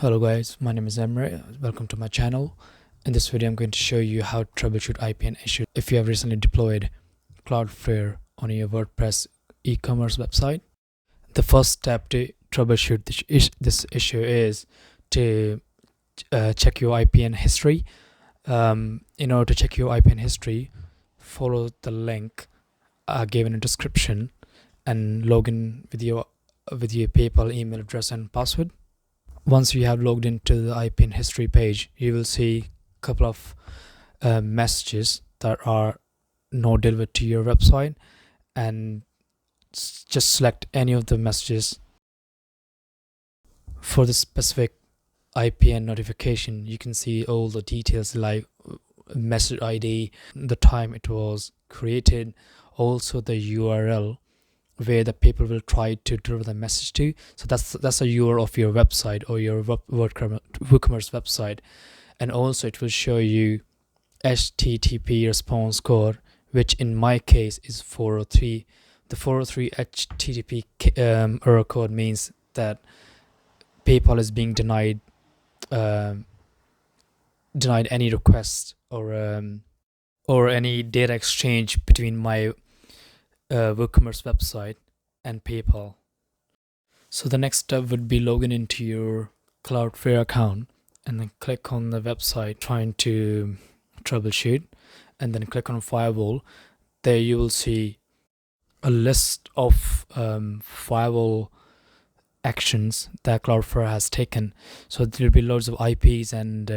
Hello guys, my name is Amrit. Welcome to my channel. In this video I'm going to show you how to troubleshoot IPN issues if you have recently deployed Cloudflare on your WordPress e-commerce website. The first step to troubleshoot this issue is to check your IPN history. In order to check your IPN history, follow the link given in the description and log in with your PayPal email address and password. Once you have logged into the IPN history page, you will see a couple of messages that are not delivered to your website, and just select any of the messages. For the specific IPN notification, you can see all the details like message ID, the time it was created, also the URL where the people will try to deliver the message to. So that's a URL of your website or your WooCommerce website, and also it will show you HTTP response code, which in my case is 403. The 403 HTTP error code means that PayPal is being denied any request or any data exchange between my WooCommerce website and PayPal. So the next step would be logging into your Cloudflare account and then click on the website trying to troubleshoot, and then click on Firewall. There you will see a list of firewall actions that Cloudflare has taken. So there will be loads of IPs and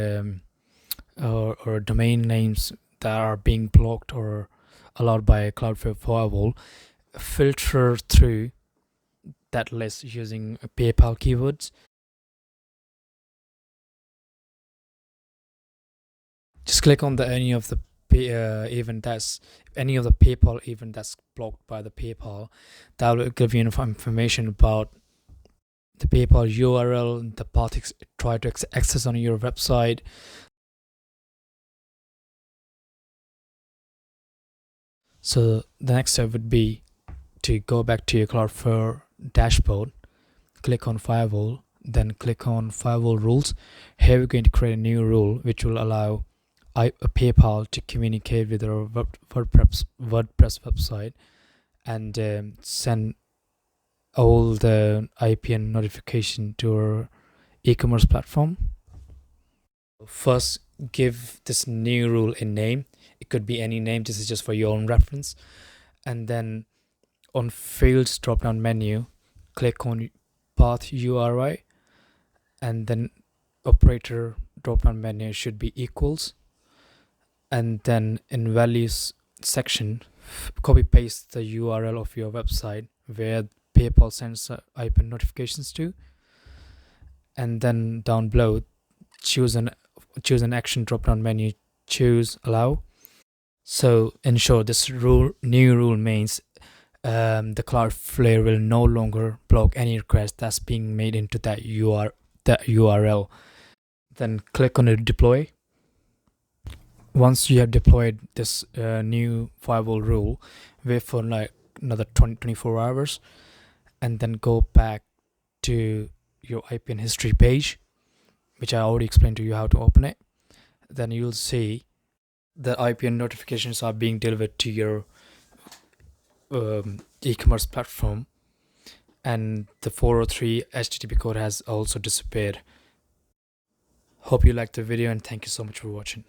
or domain names that are being blocked or allowed by Cloudflare Firewall. Filter through that list using PayPal keywords. Just click on any of the event that's PayPal event that's blocked by the PayPal. That will give you information about the PayPal URL, the path try to access on your website. So the next step would be to go back to your Cloudflare dashboard, click on Firewall, then click on Firewall rules. Here we're going to create a new rule which will allow PayPal to communicate with our WordPress website and send all the IPN notification to our e-commerce platform. First, give this new rule a name. It could be any name. This is just for your own reference. And then on fields drop down menu, click on path URI, and then operator drop down menu should be equals, and then in values section copy paste the URL of your website where PayPal sends IPN notifications to, and then down below choose an action drop down menu, choose allow. So in short, this new rule means the Cloudflare will no longer block any request that's being made into that URL. Then click on the deploy. Once you have deployed this new firewall rule, wait for like another 24 hours, and then go back to your IPN history page, which I already explained to you how to open it. Then you'll see the IPN notifications are being delivered to your e-commerce platform, and the 403 HTTP code has also disappeared. Hope you liked the video, and thank you so much for watching.